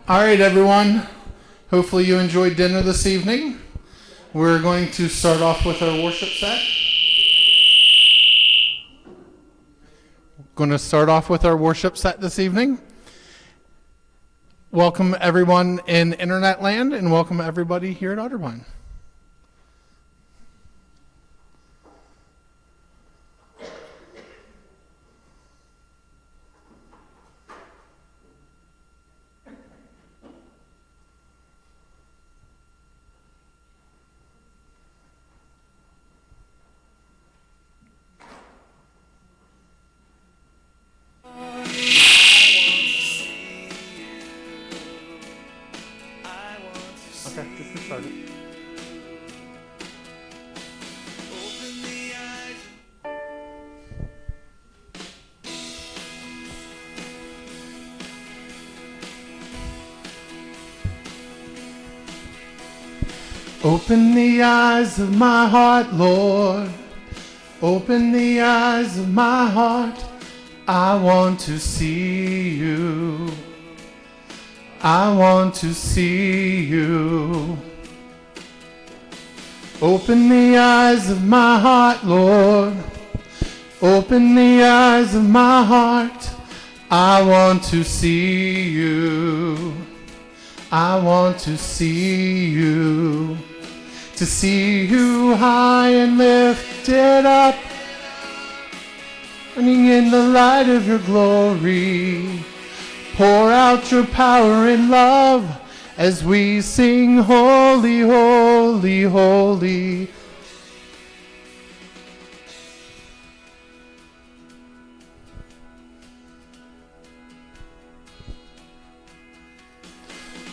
All right, everyone. Hopefully you enjoyed dinner this evening. We're going to start off with our worship set. This evening. Welcome everyone in Internet Land and welcome everybody here at Otterbein. Open the eyes of my heart, Lord. Open the eyes of my heart. I want to see you. I want to see you. Open the eyes of my heart, Lord. Open the eyes of my heart. I want to see you. I want to see you. To see you high and lifted up, running in the light of your glory. Pour out your power and love as we sing holy, holy, holy.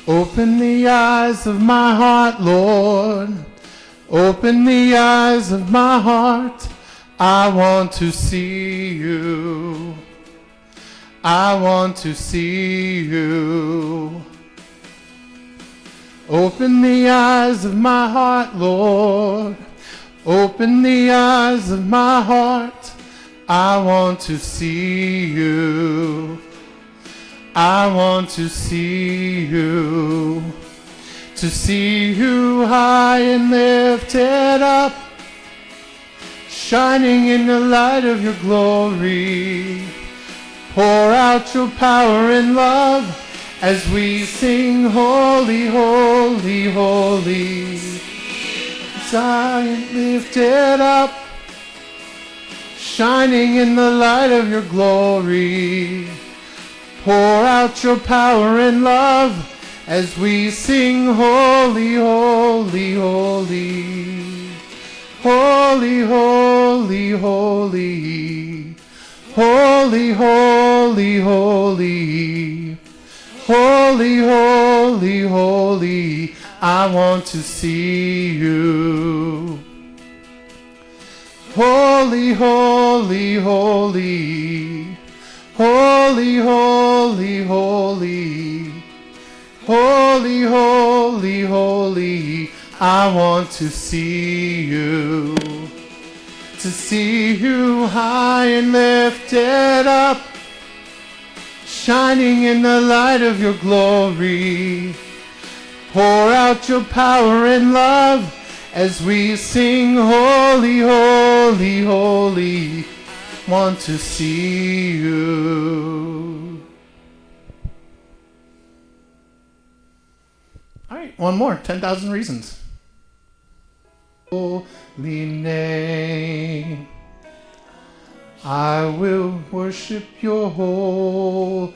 Open the eyes of my heart, Lord. Open the eyes of my heart. I want to see you. I want to see you. Open the eyes of my heart, Lord. Open the eyes of my heart. I want to see you. I want to see you. To see you high and lifted up, shining in the light of your glory. Pour out your power and love as we sing holy, holy, holy. High lifted up, shining in the light of your glory. Pour out your power and love as we sing holy, holy, holy. Holy, holy, holy. Holy, holy, holy. Holy, holy, holy. I want to see you. Holy, holy, holy. Holy, holy, holy. Holy, holy, holy. I want to see you. To see you high and lifted up, shining in the light of your glory. Pour out your power and love as we sing holy, holy, holy. Want to see you. All right, one more. 10,000 Reasons. Holy name, I will worship your holy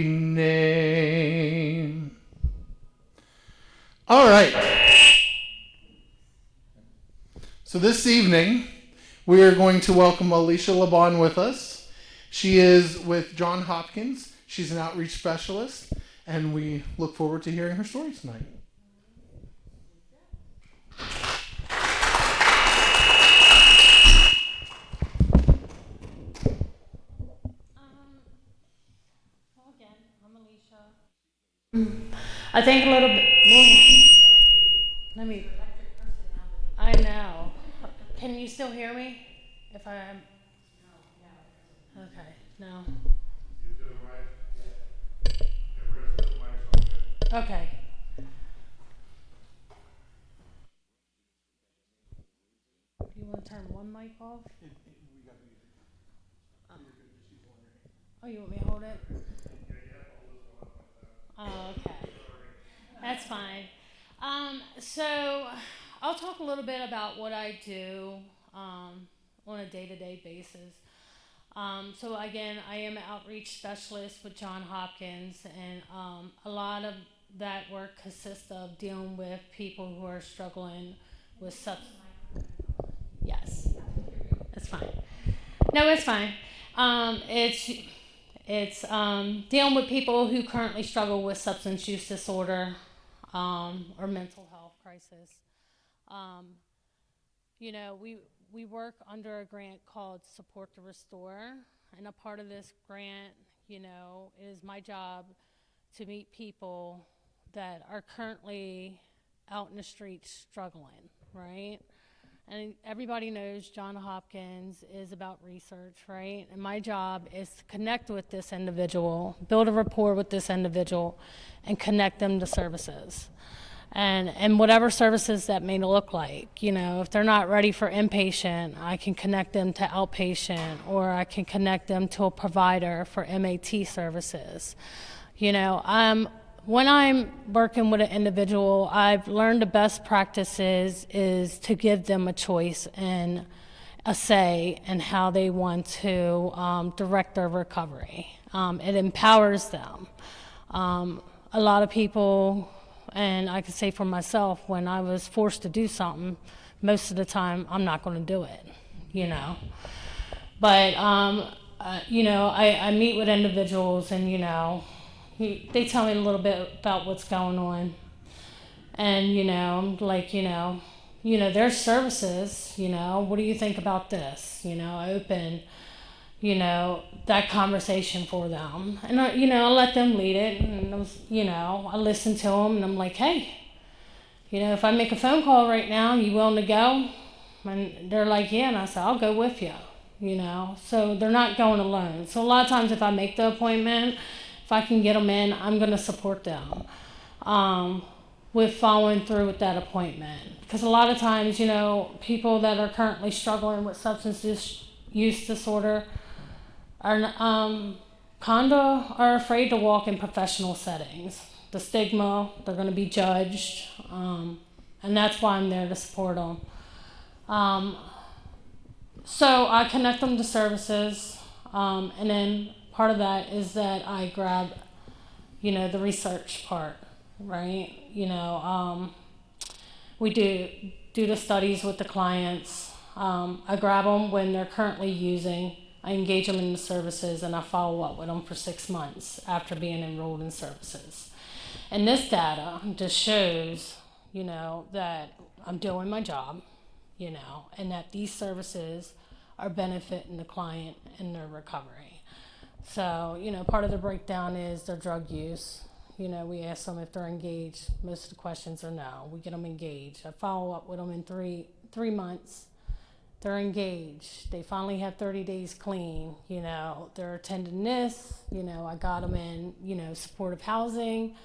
name. All right. So this evening, we are going to welcome Alicia LeBon with us. She is with John Hopkins. She's an outreach specialist, and we look forward to hearing her story tonight. I think a little bit. Let me. I know. Can you still hear me? If I am. Okay. No. You doing right? Yeah. We're gonna put the mics on. Okay. You want to turn one mic off? Oh, you want me to hold it? Oh, okay. That's fine. So I'll talk a little bit about what I do on a day-to-day basis. So again, I am an outreach specialist with Johns Hopkins, and a lot of that work consists of dealing with people who are struggling with substance. Yes, that's fine. No, it's fine. It's dealing with people who currently struggle with substance use disorder or mental health crisis. Um, we work under a grant called Support to Restore, and a part of this grant, it is my job to meet people that are currently out in the streets struggling, right? And everybody knows Johns Hopkins is about research, right? And my job is to connect with this individual, build a rapport with this individual, and connect them to services. And whatever services that may look like, if they're not ready for inpatient, I can connect them to outpatient, or I can connect them to a provider for MAT services. When I'm working with an individual, I've learned the best practices is to give them a choice and a say in how they want to direct their recovery. It empowers them. A lot of people, and I can say for myself, when I was forced to do something, most of the time I'm not going to do it, But, I meet with individuals, and, they tell me a little bit about what's going on. And, I'm like, there's services, what do you think about this? I open, that conversation for them. And, I let them lead it, and, I listen to them, and I'm like, hey, if I make a phone call right now, you willing to go? And they're like, yeah, and I said, I'll go with you, So they're not going alone. So a lot of times if I make the appointment, if I can get them in, I'm going to support them with following through with that appointment. Because a lot of times, people that are currently struggling with substance use disorder are are afraid to walk in professional settings. The stigma, they're going to be judged, and that's why I'm there to support them. So I connect them to services, and then part of that is that I grab, the research part, right? We do the studies with the clients. I grab them when they're currently using. I engage them in the services, and I follow up with them for 6 months after being enrolled in services. And this data just shows, that I'm doing my job, and that these services are benefiting the client in their recovery. So, part of the breakdown is their drug use. We ask them if they're engaged. Most of the questions are no. We get them engaged. I follow up with them in three months. They're engaged. They finally have 30 days clean. They're attending this. I got them in, supportive housing.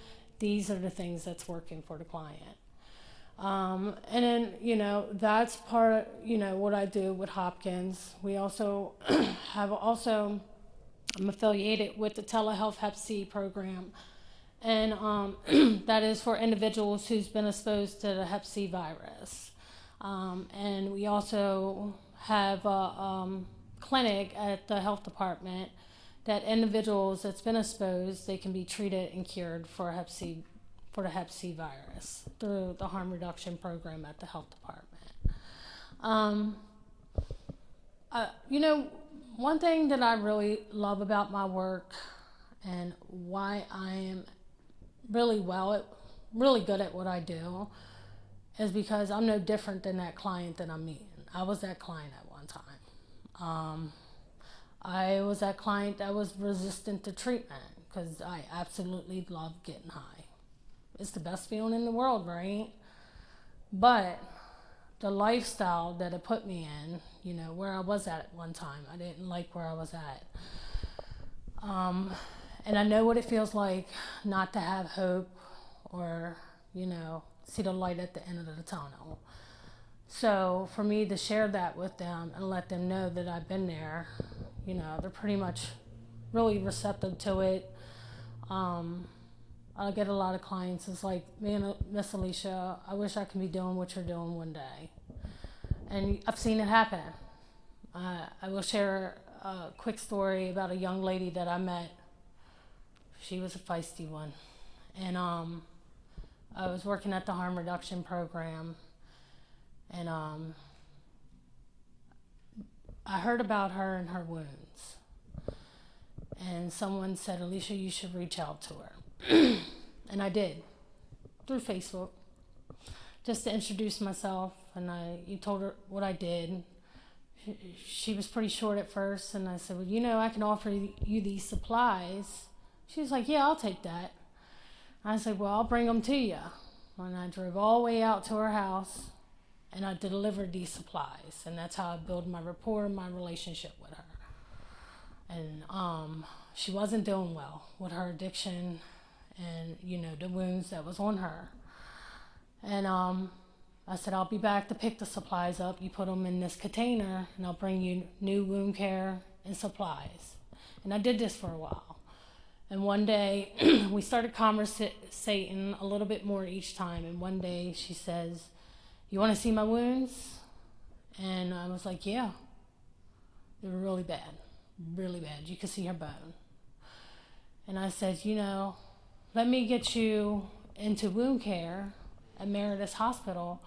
These are the things that's working for the client. And then, that's part of, what I do with Hopkins. We also I'm affiliated with the telehealth Hep C program. And that is for individuals who's been exposed to the Hep C virus. And we also have a clinic at the health department that individuals that's been exposed, they can be treated and cured for the Hep C virus through the harm reduction program at the health department. One thing that I really love about my work and why I am really good at what I do is because I'm no different than that client that I'm meeting. I was that client at one time. I was that client that was resistant to treatment because I absolutely love getting high. It's the best feeling in the world, right? But the lifestyle that it put me in, where I was at one time, I didn't like where I was at. And I know what it feels like not to have hope or, see the light at the end of the tunnel. So for me to share that with them and let them know that I've been there, they're pretty much really receptive to it. I get a lot of clients. It's like, man, Miss Alicia, I wish I could be doing what you're doing one day. And I've seen it happen. I will share a quick story about a young lady that I met. She was a feisty one. And I was working at the harm reduction program. And I heard about her and her wounds. And someone said, Alicia, you should reach out to her. And I did, through Facebook, just to introduce myself. And you told her what I did. She was pretty short at first. And I said, well, I can offer you these supplies. She was like, yeah, I'll take that. I said, well, I'll bring them to you. And I drove all the way out to her house. And I delivered these supplies. And that's how I built my rapport and my relationship with her. And she wasn't doing well with her addiction and, the wounds that was on her. And I said, I'll be back to pick the supplies up. You put them in this container, and I'll bring you new wound care and supplies. And I did this for a while. And one day, we started conversating a little bit more each time. And one day, she says, you want to see my wounds? And I was like, yeah. They were really bad. Really bad. You could see her bone. And I said, let me get you into wound care at Meredith Hospital.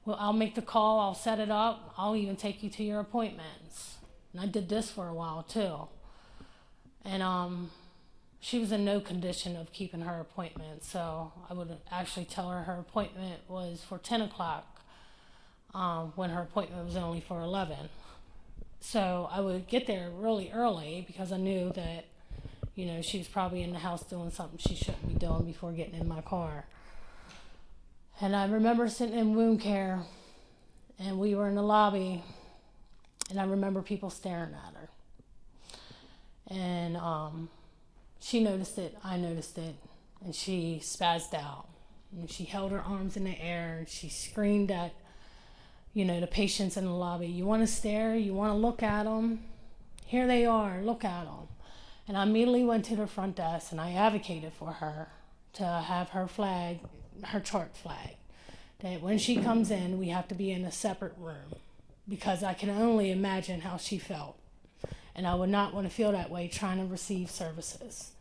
Well, I'll make the call. I'll set it up. I'll even take you to your appointments. And I did this for a while too. And she was in no condition of keeping her appointment. So I would actually tell her appointment was for 10 o'clock when her appointment was only for 11. So I would get there really early because I knew that, she was probably in the house doing something she shouldn't be doing before getting in my car. And I remember sitting in wound care, and we were in the lobby, and I remember people staring at her. And she noticed it, I noticed it, and she spazzed out. And she held her arms in the air, and she screamed at the patients in the lobby, you want to stare? You want to look at them? Here they are, look at them. And I immediately went to the front desk and I advocated for her to have her flag, her chart flag, that when she comes in, we have to be in a separate room because I can only imagine how she felt. And I would not want to feel that way trying to receive services.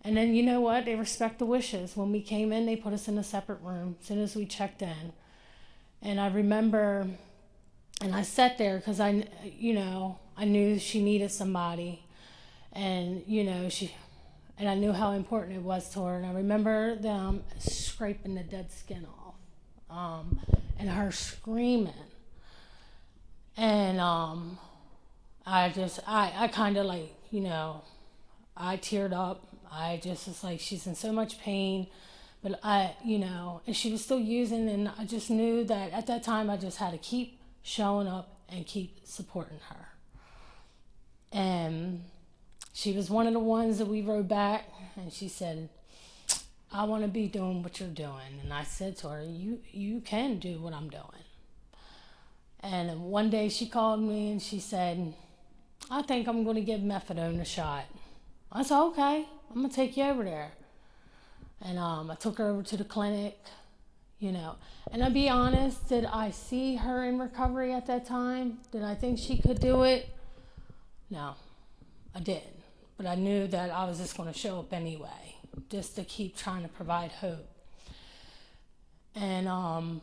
And then you know what? They respect the wishes. When we came in, they put us in a separate room as soon as we checked in. And I remember, and I sat there because I knew she needed somebody, and and I knew how important it was to her. And I remember them scraping the dead skin off, and her screaming, and I kind of like I teared up. I just was like, she's in so much pain. But and she was still using, and I just knew that at that time I just had to keep showing up and keep supporting her. And she was one of the ones that we rode back, and she said, I want to be doing what you're doing. And I said to her, you can do what I'm doing. And one day she called me and she said, I think I'm going to give methadone a shot. I said, okay, I'm going to take you over there. And I took her over to the clinic, And I'll be honest, did I see her in recovery at that time? Did I think she could do it? No, I didn't. But I knew that I was just going to show up anyway, just to keep trying to provide hope. And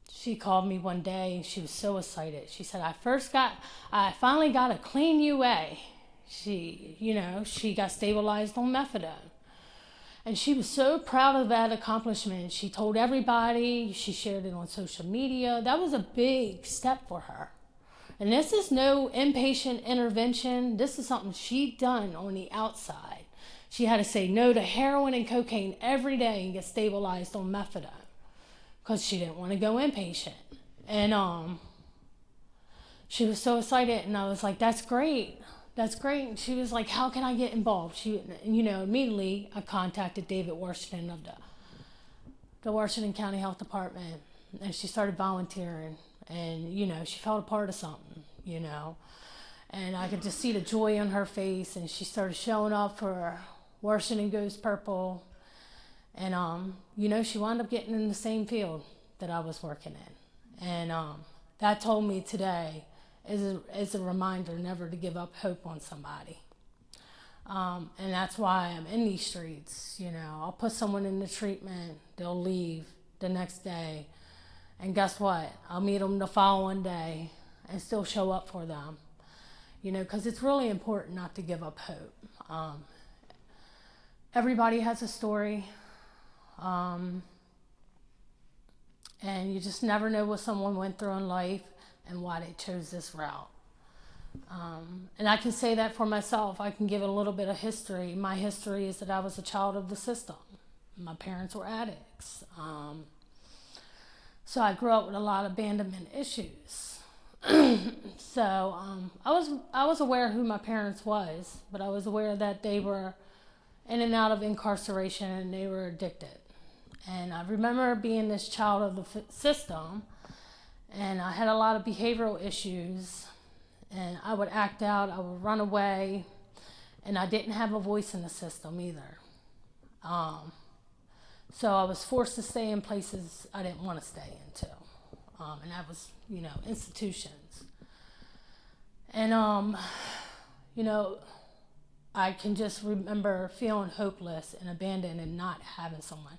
she called me one day, and she was so excited. She said, I finally got a clean UA. She got stabilized on methadone. And she was so proud of that accomplishment. She told everybody, she shared it on social media. That was a big step for her. And this is no inpatient intervention. This is something she'd done on the outside. She had to say no to heroin and cocaine every day and get stabilized on methadone because she didn't want to go inpatient. And she was so excited, and I was like, that's great. That's great. And she was like, how can I get involved? Immediately I contacted David Washington of the the Washington County Health Department, and she started volunteering, and she felt a part of something, and I could just see the joy on her face, and she started showing up for Washington Goes Purple, and she wound up getting in the same field that I was working in, and that told me today is a reminder never to give up hope on somebody. And that's why I'm in these streets. I'll put someone into treatment, they'll leave the next day, and guess what? I'll meet them the following day and still show up for them. Because it's really important not to give up hope. Everybody has a story, and you just never know what someone went through in life and why they chose this route. And I can say that for myself. I can give a little bit of history. My history is that I was a child of the system. My parents were addicts. So I grew up with a lot of abandonment issues. So I was aware who my parents was, but I was aware that they were in and out of incarceration and they were addicted. And I remember being this child of the system, and I had a lot of behavioral issues, and I would act out, I would run away, and I didn't have a voice in the system either. So I was forced to stay in places I didn't want to stay into. And that was, institutions. And, I can just remember feeling hopeless and abandoned and not having someone.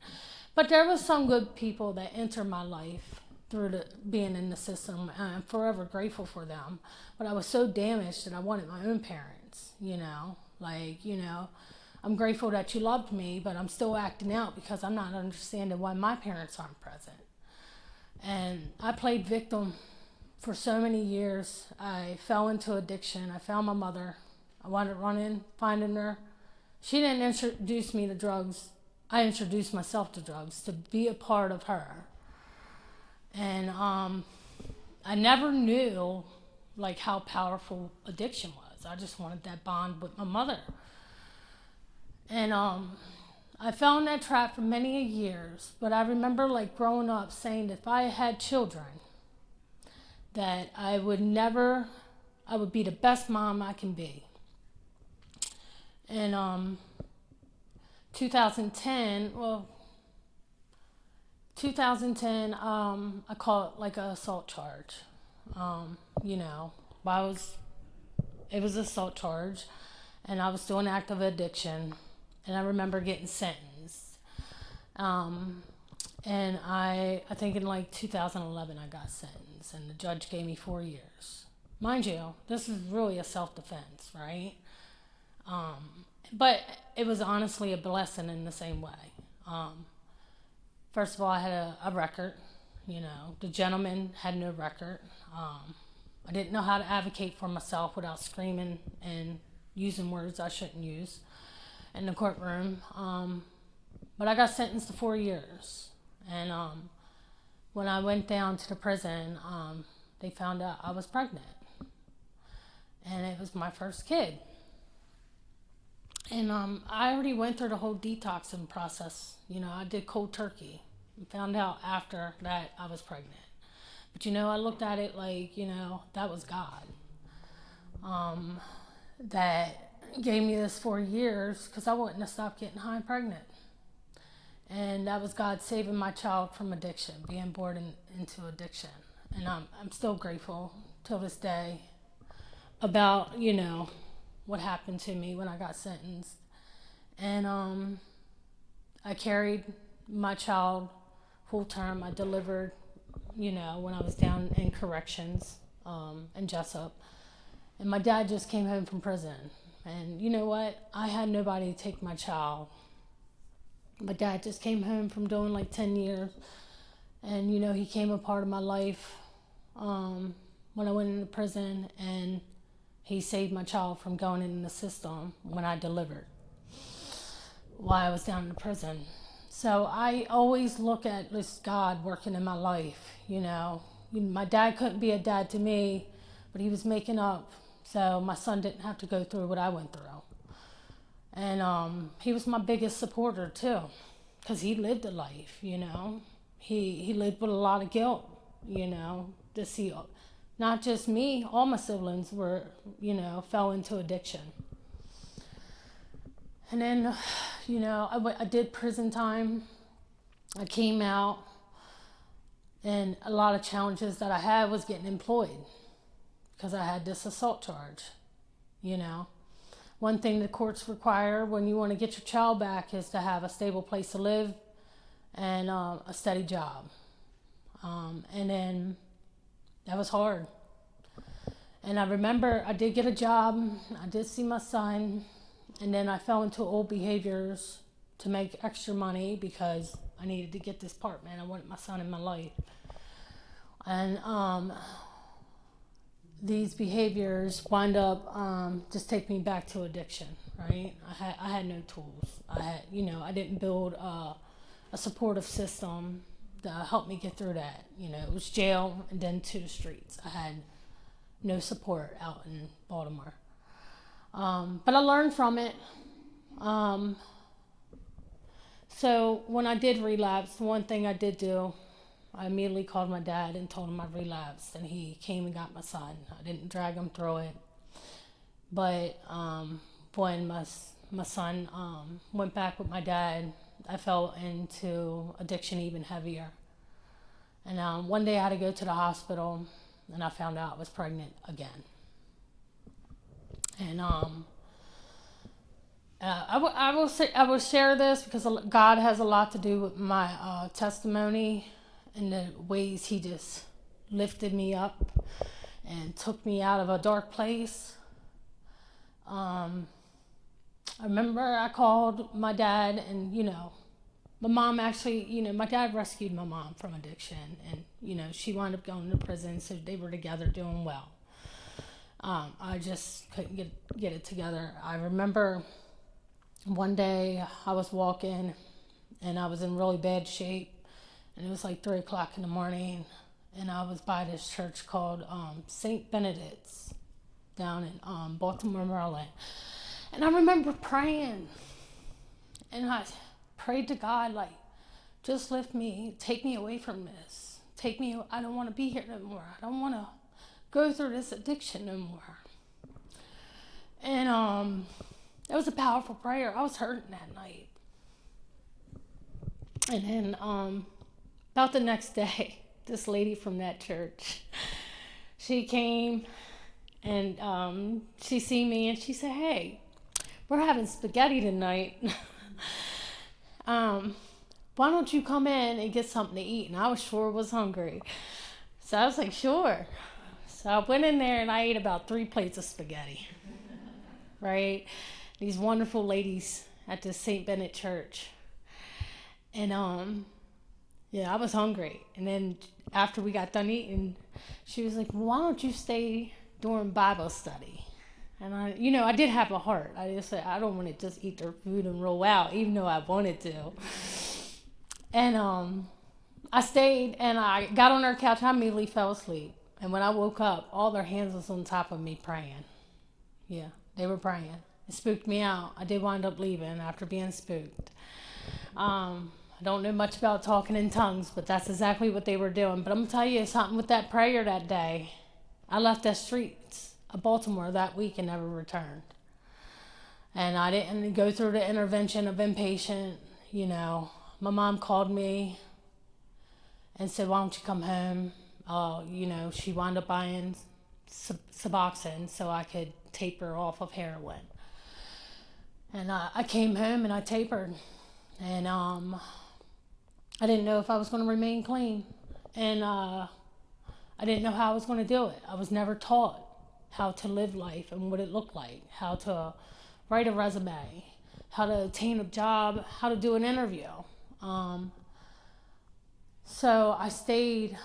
But there was some good people that entered my life through being in the system, and I'm forever grateful for them. But I was so damaged that I wanted my own parents, I'm grateful that you loved me, but I'm still acting out because I'm not understanding why my parents aren't present. And I played victim for so many years. I fell into addiction. I found my mother. I wanted running, finding her. She didn't introduce me to drugs. I introduced myself to drugs to be a part of her. And I never knew how powerful addiction was. I just wanted that bond with my mother. And I fell in that trap for many years, but I remember growing up saying that if I had children, that I would be the best mom I can be. And 2010, I call it an assault charge. It was an assault charge, and I was still in active addiction. And I remember getting sentenced. And I think in 2011 I got sentenced, and the judge gave me 4 years. Mind you, this is really a self-defense, right? But it was honestly a blessing in the same way. First of all, I had a record. The gentleman had no record. I didn't know how to advocate for myself without screaming and using words I shouldn't use in the courtroom. But I got sentenced to 4 years. And when I went down to the prison, they found out I was pregnant. And it was my first kid. And I already went through the whole detoxing process. I did cold turkey and found out after that I was pregnant. But I looked at it that was God. That gave me this 4 years because I wouldn't have stopped getting high and pregnant. And that was God saving my child from addiction, being born into addiction. And I'm still grateful till this day about, what happened to me when I got sentenced. And I carried my child full term. I delivered, when I was down in corrections in Jessup. And my dad just came home from prison. And you know what? I had nobody to take my child. My dad just came home from doing 10 years. And, he came a part of my life when I went into prison. And he saved my child from going in the system when I delivered while I was down in the prison. So I always look at this God working in my life, My dad couldn't be a dad to me, but he was making up so my son didn't have to go through what I went through. And he was my biggest supporter too. because he lived a life, you know. He lived with a lot of guilt, you know, to see not just me, all my siblings were, you know, fell into addiction. And then, you know, I did prison time. I came out, and a lot of challenges that I had was getting employed because I had this assault charge, you know. One thing the courts require when you want to get your child back is to have a stable place to live and a steady job. And then that was hard. And I remember I did get a job, I did see my son, and then I fell into old behaviors to make extra money because I needed to get this apartment. I wanted my son in my life. And these behaviors wind up just take me back to addiction, right? I had no tools. I didn't build a supportive system to help me get through that. You know, it was jail and then to the streets. I had no support out in Baltimore. But I learned from it. So when I did relapse, one thing I did do, I immediately called my dad and told him I relapsed, and he came and got my son. I didn't drag him through it. But when my son went back with my dad, I fell into addiction even heavier. And one day I had to go to the hospital, and I found out I was pregnant again. And I will share this because God has a lot to do with my testimony and the ways He just lifted me up and took me out of a dark place. I remember I called my dad, and, you know, my mom actually, you know, my dad rescued my mom from addiction, and, you know, she wound up going to prison, so they were together doing well. I just couldn't get it together. I remember one day I was walking, and I was in really bad shape, and it was like 3 o'clock in the morning, and I was by this church called St. Benedict's down in Baltimore, Maryland. And I remember praying, and I prayed to God, like, just lift me, take me away from this. Take me, I don't want to be here no more. I don't want to go through this addiction no more. And it was a powerful prayer. I was hurting that night. And then about the next day, this lady from that church, she came, and she seen me, and she said, "Hey, we're having spaghetti tonight. Why don't you come in and get something to eat?" And I was sure was hungry. So I was like, sure. So I went in there and I ate about 3 plates of spaghetti, right? These wonderful ladies at the St. Benedict Church. And yeah, I was hungry. And then after we got done eating, she was like, "Why don't you stay during Bible study?" And I did have a heart. I just said, I don't want to just eat their food and roll out, even though I wanted to. And I stayed, and I got on their couch. I immediately fell asleep. And when I woke up, all their hands was on top of me praying. Yeah, they were praying. It spooked me out. I did wind up leaving after being spooked. I don't know much about talking in tongues, but that's exactly what they were doing. But I'm going to tell you something with that prayer that day. I left the streets of Baltimore that week and never returned. And I didn't go through the intervention of inpatient. You know, my mom called me and said, "Why don't you come home?" She wound up buying Suboxone so I could taper off of heroin. And I came home and I tapered. And I didn't know if I was going to remain clean. And I didn't know how I was going to do it. I was never taught how to live life and what it looked like, how to write a resume, how to obtain a job, how to do an interview. So I stayed,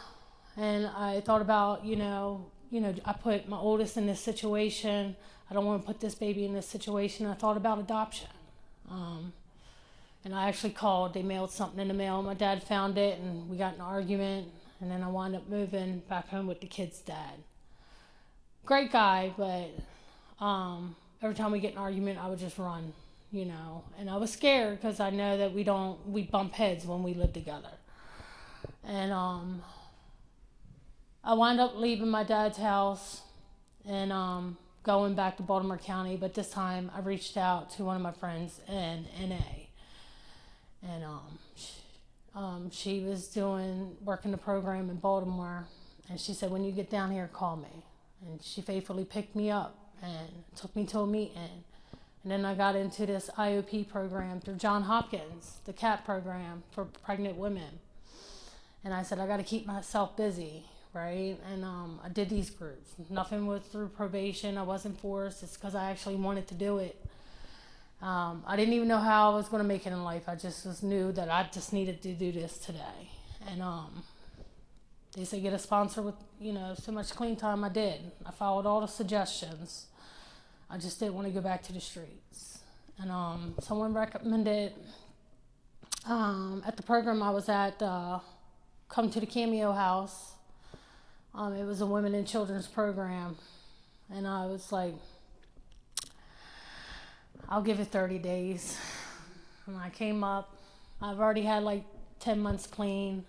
and I thought about, I put my oldest in this situation. I don't want to put this baby in this situation. I thought about adoption. And I actually called. They mailed something in the mail. My dad found it, and we got in an argument. And then I wound up moving back home with the kid's dad. Great guy, but every time we get in an argument, I would just run. you know, and I was scared because I know that we bump heads when we live together. And I wound up leaving my dad's house and going back to Baltimore County, but this time I reached out to one of my friends in NA. And she was working the program in Baltimore, and she said, when you get down here, call me. And she faithfully picked me up and took me to a meeting. And then I got into this IOP program through Johns Hopkins, the CAP program for pregnant women. And I said, I got to keep myself busy, right? And I did these groups. Nothing was through probation. I wasn't forced. It's because I actually wanted to do it. I didn't even know how I was going to make it in life. I just knew that I just needed to do this today. And they said get a sponsor with, you know, so much clean time. I did. I followed all the suggestions. I just didn't want to go back to the streets. And someone recommended at the program I was at, come to the Cameo House. It was a women and children's program. And I was like, I'll give it 30 days. And I came up. I've already had like 10 months clean.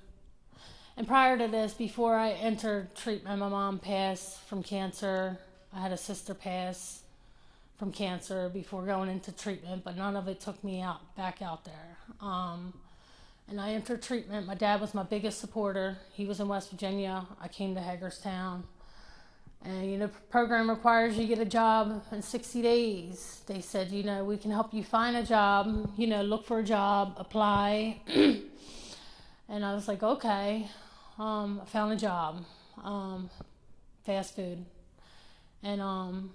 And prior to this, before I entered treatment, my mom passed from cancer. I had a sister pass from cancer before going into treatment, but none of it took me back out there. And I entered treatment. My dad was my biggest supporter. He was in West Virginia. I came to Hagerstown. And, you know, the program requires you get a job in 60 days. They said, you know, we can help you find a job, you know, look for a job, apply. And I was like, okay. I found a job, fast food. And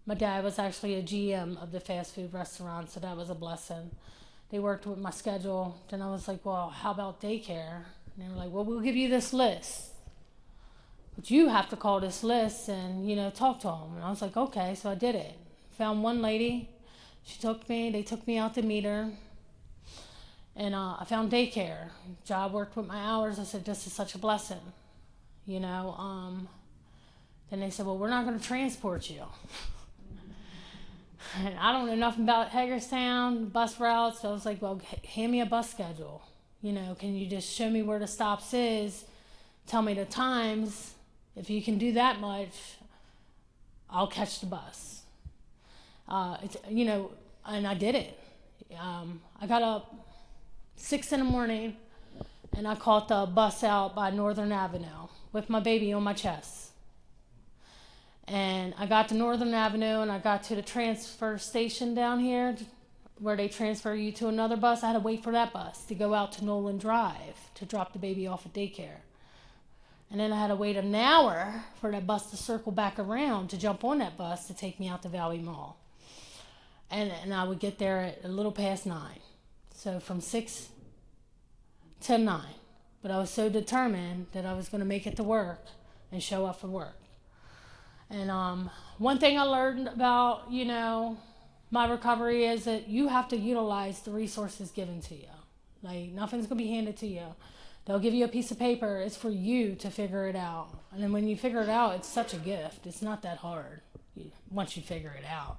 my dad was actually a GM of the fast food restaurant, so that was a blessing. They worked with my schedule. Then I was like, well, how about daycare? And they were like, well, we'll give you this list. But you have to call this list and, you know, talk to them. And I was like, okay, so I did it. Found one lady. They took me out to meet her. And I found daycare. Job worked with my hours. I said, this is such a blessing, you know. Then they said, well, we're not going to transport you. And I don't know nothing about Hagerstown, bus routes. So I was like, well, hand me a bus schedule. You know, can you just show me where the stops is? Tell me the times. If you can do that much, I'll catch the bus. It's, you know, and I did it. I got up 6 a.m. and I caught the bus out by Northern Avenue with my baby on my chest. And I got to Northern Avenue and I got to the transfer station down here where they transfer you to another bus. I had to wait for that bus to go out to Nolan Drive to drop the baby off at daycare. And then I had to wait an hour for that bus to circle back around to jump on that bus to take me out to Valley Mall. And I would get there at a little past 9. So from 6 to 9. But I was so determined that I was going to make it to work and show up for work. And one thing I learned about, you know, my recovery is that you have to utilize the resources given to you. Like, nothing's going to be handed to you. They'll give you a piece of paper. It's for you to figure it out. And then when you figure it out, it's such a gift. It's not that hard once you figure it out.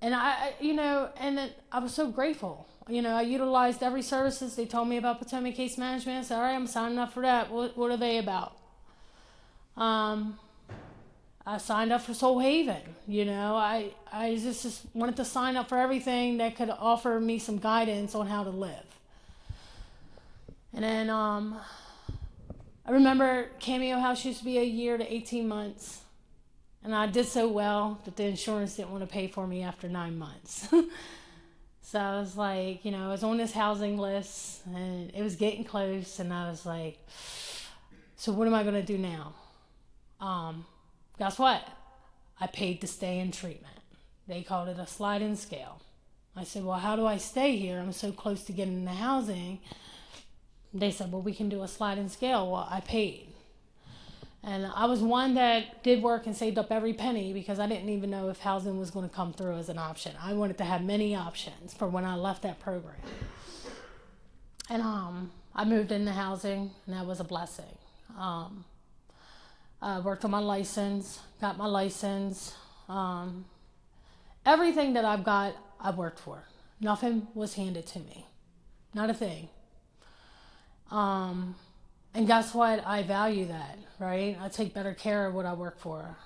And I you know, and then I was so grateful. You know, I utilized every services. They told me about Potomac Case Management. I said, all right, I'm signing up for that. What are they about? I signed up for Soul Haven. You know, I just wanted to sign up for everything that could offer me some guidance on how to live. And then I remember Cameo House used to be a year to 18 months. And I did so well that the insurance didn't want to pay for me after 9 months. So I was like, you know, I was on this housing list and it was getting close. And I was like, so what am I going to do now? Guess what? I paid to stay in treatment. They called it a sliding scale. I said, well, how do I stay here? I'm so close to getting into housing. They said, well, we can do a sliding scale. Well, I paid. And I was one that did work and saved up every penny because I didn't even know if housing was going to come through as an option. I wanted to have many options for when I left that program. And I moved into housing, and that was a blessing. I worked on my license, got my license, everything that I've got, I've worked for. Nothing was handed to me. Not a thing. And guess what? I value that, right? I take better care of what I work for.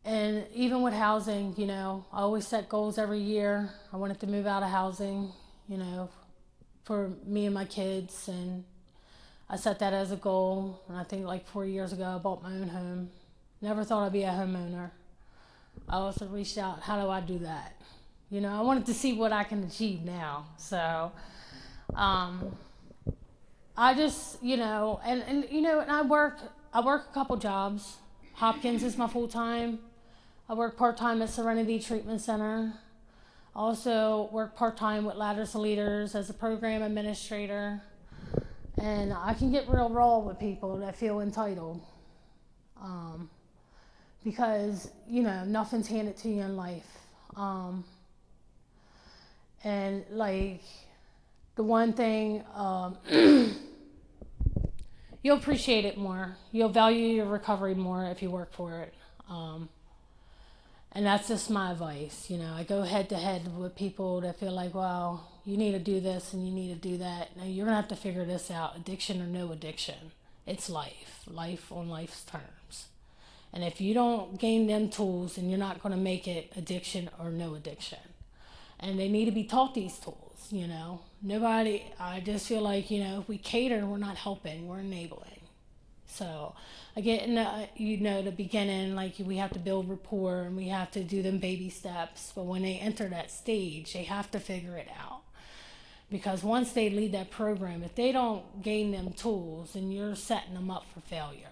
And even with housing, you know, I always set goals every year. I wanted to move out of housing, you know, for me and my kids. And I set that as a goal. And I think like 4 years ago, I bought my own home. Never thought I'd be a homeowner. I also reached out, how do I do that? You know, I wanted to see what I can achieve now. So, I just, you know, and you know, and I work a couple jobs. Hopkins is my full-time. I work part-time at Serenity Treatment Center. I also work part-time with Ladders to Leaders as a program administrator. And I can get real raw with people that feel entitled. Because, you know, nothing's handed to you in life. And like, the one thing, you'll appreciate it more. You'll value your recovery more if you work for it. And that's just my advice. You know, I go head to head with people that feel like, well, you need to do this and you need to do that. Now you're gonna have to figure this out, addiction or no addiction. It's life on life's terms. And if you don't gain them tools, then you're not gonna make it addiction or no addiction. And they need to be taught these tools, you know. I just feel like, you know, if we cater, we're not helping, we're enabling. So I get in you know, the beginning, like we have to build rapport and we have to do them baby steps. But when they enter that stage, they have to figure it out. Because once they lead that program, if they don't gain them tools, then you're setting them up for failure.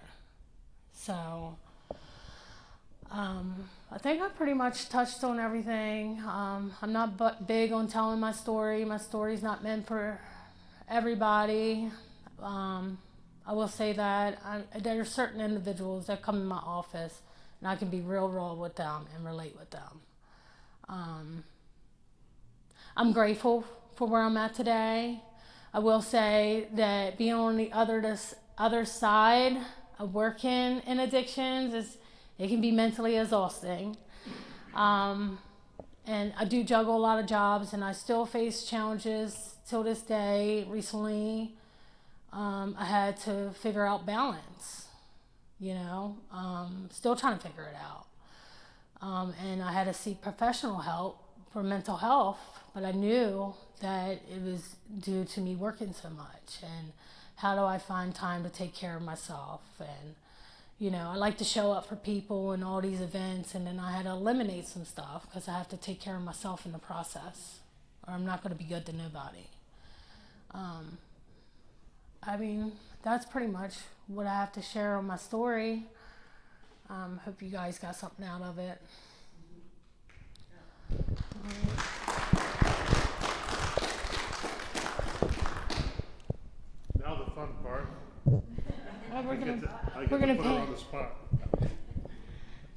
So I think I pretty much touched on everything. I'm not big on telling my story. My story's not meant for everybody. I will say that there are certain individuals that come in my office and I can be real raw with them and relate with them. I'm grateful for where I'm at today. I will say that being on the other side of working in addictions it can be mentally exhausting. And I do juggle a lot of jobs and I still face challenges till this day. Recently, I had to figure out balance, you know, still trying to figure it out. And I had to seek professional help for mental health, but I knew that it was due to me working so much. And how do I find time to take care of myself? And you know, I like to show up for people and all these events, and then I had to eliminate some stuff because I have to take care of myself in the process, or I'm not going to be good to nobody. I mean, that's pretty much what I have to share on my story. Hope you guys got something out of it. Now the fun part. We're gonna put her pay. on the spot.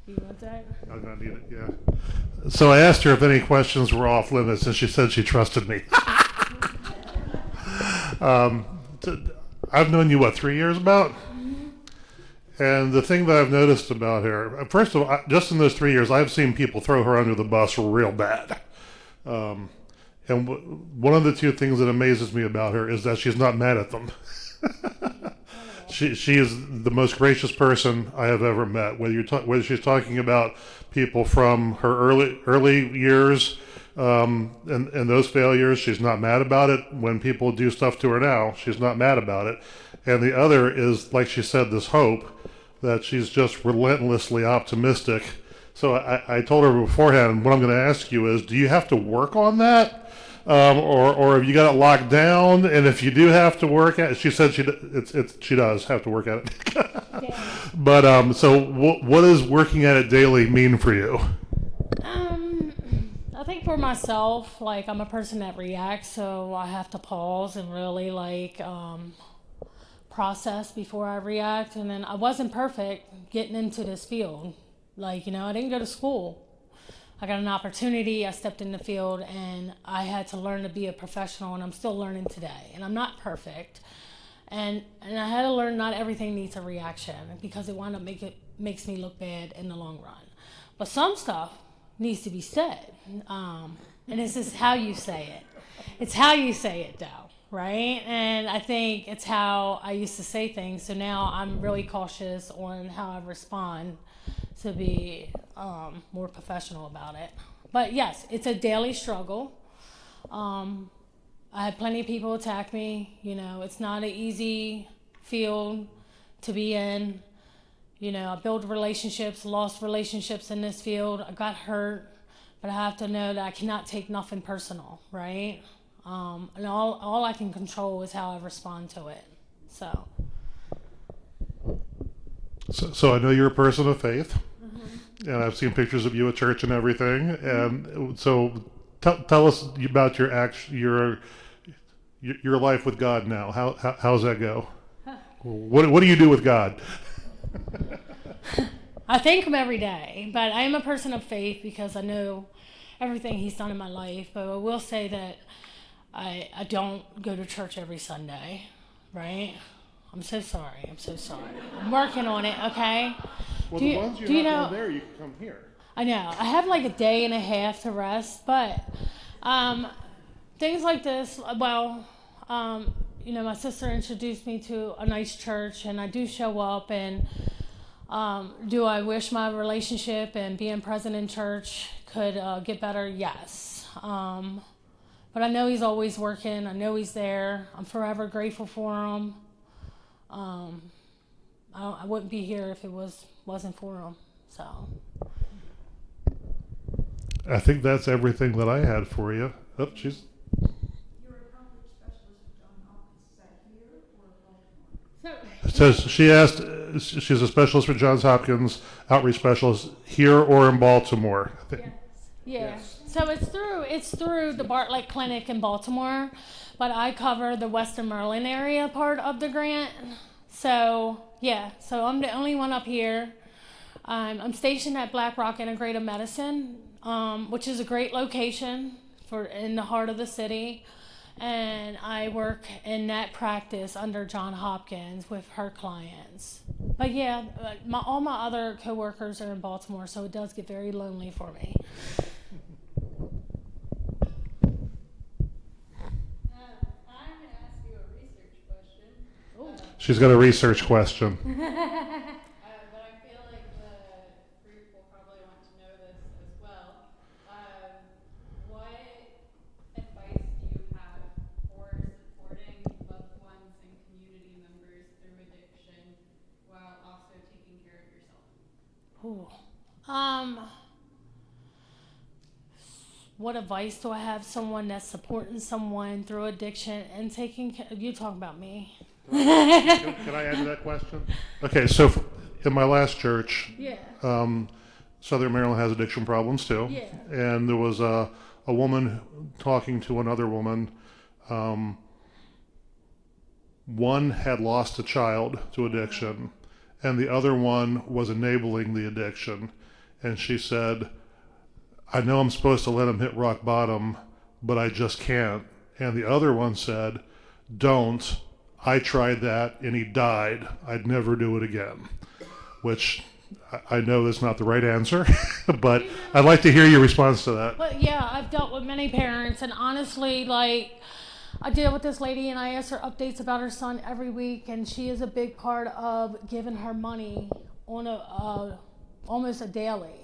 You want that? I'm gonna need it, yeah. So I asked her if any questions were off limits, and she said she trusted me. I've known you, 3 years about? Mm-hmm. And the thing that I've noticed about her, first of all, just in those 3 years, I've seen people throw her under the bus real bad. And one of the two things that amazes me about her is that she's not mad at them. She is the most gracious person I have ever met. Whether she's talking about people from her early years and those failures, she's not mad about it. When people do stuff to her now, she's not mad about it. And the other is, like she said, this hope that she's just relentlessly optimistic. So I told her beforehand, what I'm going to ask you is, do you have to work on that? Or have you got it locked down? And if you do have to work at it, she said she does have to work at it. Yeah. But so what does working at it daily mean for you? I think for myself, like I'm a person that reacts, so I have to pause and really process before I react. And then I wasn't perfect getting into this field. Like, you know, I didn't go to school. I got an opportunity, I stepped in the field, and I had to learn to be a professional, and I'm still learning today. And I'm not perfect. And I had to learn not everything needs a reaction, because it wound up makes me look bad in the long run. But some stuff needs to be said. And this is how you say it. It's how you say it, though, right? And I think it's how I used to say things. So now I'm really cautious on how I respond to be more professional about it. But yes, it's a daily struggle. I have plenty of people attack me. You know, it's not an easy field to be in. You know, I built relationships, lost relationships in this field. I got hurt, but I have to know that I cannot take nothing personal, right? And all I can control is how I respond to it. So I know you're a person of faith, and I've seen pictures of you at church and everything. And so tell us about your life with God now. How's that go? What do you do with God? I thank him every day, but I am a person of faith because I know everything he's done in my life. But I will say that I don't go to church every Sunday, right? I'm so sorry. I'm working on it, okay? Well, the ones you're not going there, you can come here. I know. I have like a day and a half to rest, but things like this, well, you know, my sister introduced me to a nice church, and I do show up. And do I wish my relationship and being present in church could get better? Yes. But I know he's always working. I know he's there. I'm forever grateful for him. I wouldn't be here if it wasn't for him. So I think that's everything that I had for you. Oh, she's. You're a conflict specialist with John Hopkins. Is that here or Baltimore? It says she asked. She's a specialist for Johns Hopkins, outreach specialist here or in Baltimore. Yes. Yeah. Yes. So it's through the Bartlett Clinic in Baltimore, but I cover the Western Maryland area part of the grant. So yeah, so I'm the only one up here. I'm stationed at Black Rock Integrative Medicine, which is a great location in the heart of the city. And I work in that practice under John Hopkins with her clients. But yeah, all my other coworkers are in Baltimore, so it does get very lonely for me. I'm going to ask you a research question. She's got a research question. But I feel like the group will probably want to know this as well. What advice do you have for supporting loved ones and community members through addiction while also taking care of yourself? What advice do I have? Someone that's supporting someone through addiction and taking care. You talking about me? Can I answer that question? Okay, so in my last church, Yeah. Southern Maryland has addiction problems too. Yeah. And there was a woman talking to another woman. One had lost a child to addiction, and the other one was enabling the addiction. And she said, I know I'm supposed to let him hit rock bottom, but I just can't. And the other one said, don't. I tried that and he died. I'd never do it again. Which I know is not the right answer, but I'd like to hear your response to that. But yeah, I've dealt with many parents, and honestly, like, I deal with this lady and I ask her updates about her son every week, and she is a big part of giving her money on almost a daily.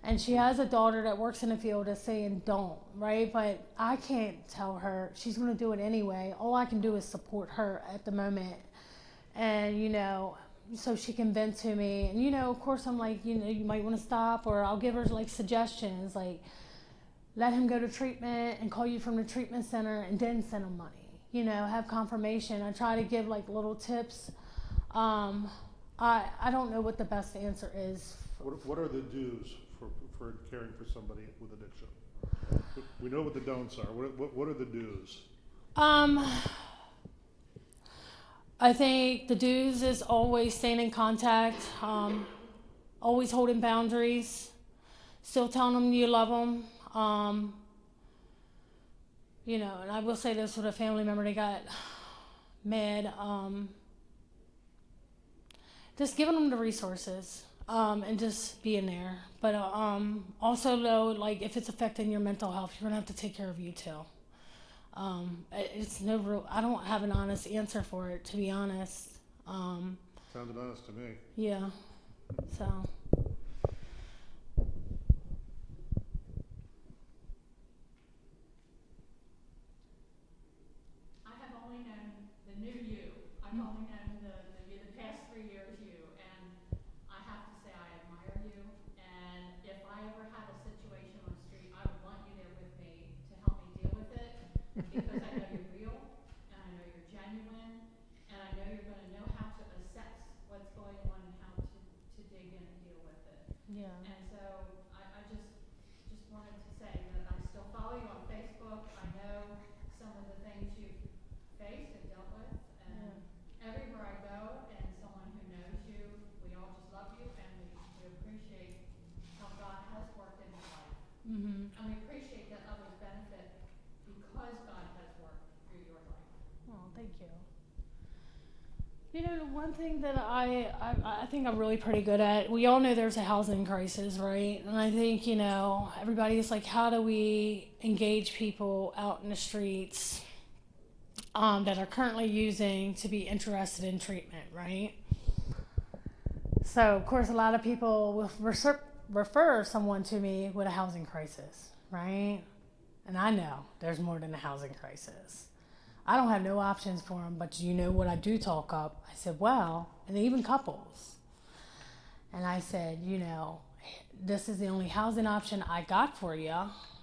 And she has a daughter that works in the field that's saying don't, right? But I can't tell her. She's going to do it anyway. All I can do is support her at the moment. And, you know, so she can vent to me. And, you know, of course, I'm like, you know, you might want to stop, or I'll give her, like, suggestions, like, let him go to treatment and call you from the treatment center and then send him money. You know, have confirmation. I try to give, like, little tips. I don't know what the best answer is. What are the do's for caring for somebody with addiction? We know what the don'ts are. What are the do's? I think the do's is always staying in contact, always holding boundaries, still telling them you love them. You know, and I will say this with a family member, they got mad. Just giving them the resources. and just being there. But also though, like if it's affecting your mental health, you're gonna have to take care of you too. It's no real. I don't have an honest answer for it, to be honest. Sounded honest to me. Yeah. So. I have only known the new you. I've only known the past 3 years you, and I have to say I admire you. And if I ever had a situation on the street, I would want you there with me to help me deal with it, because I know you're real, and I know you're genuine, and I know you're going to know how to assess what's going on and how to dig in and deal with it. Yeah. And so I just wanted to say that I still follow you on Facebook. I know some of the things you've faced and dealt with, and everywhere I go and someone who knows you, we all just love you, and we appreciate how God has worked in your life. Mm-hmm. And we appreciate that others benefit because God has worked through your life. Oh, thank you. You know, the one thing that I think I'm really pretty good at, we all know there's a housing crisis, right? And I think, you know, everybody's like, how do we engage people out in the streets that are currently using to be interested in treatment, right? So, of course, a lot of people will refer someone to me with a housing crisis, right? And I know there's more than a housing crisis. I don't have no options for them, but you know what I do talk up? I said, well, and even couples. And I said, you know, this is the only housing option I got for you.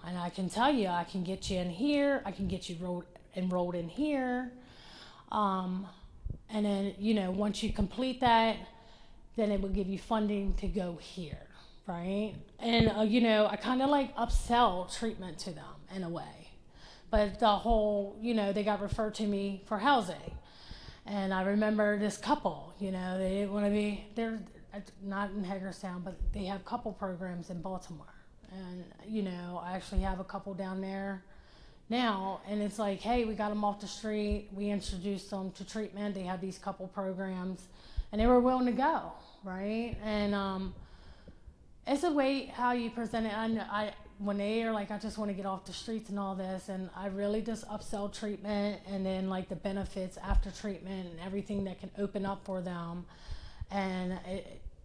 And I can tell you, I can get you in here. I can get you enrolled in here. And then, you know, once you complete that, then it will give you funding to go here, right? And, you know, I kind of like upsell treatment to them in a way. But the whole, you know, they got referred to me for housing. And I remember this couple, you know, they didn't want to be, they're not in Hagerstown, but they have couple programs in Baltimore. And, you know, I actually have a couple down there now. And it's like, hey, we got them off the street. We introduced them to treatment. They have these couple programs. And they were willing to go, right? And it's a way how you present it. When they are like, I just want to get off the streets and all this, and I really just upsell treatment and then like the benefits after treatment and everything that can open up for them. And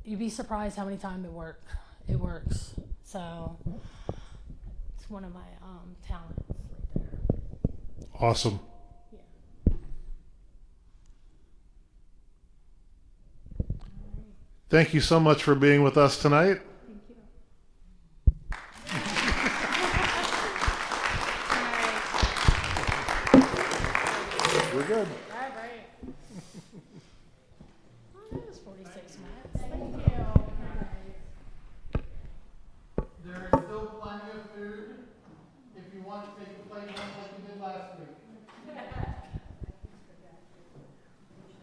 you'd be surprised how many times it works. So it's one of my talents right there. Awesome. Yeah. Thank you so much for being with us tonight.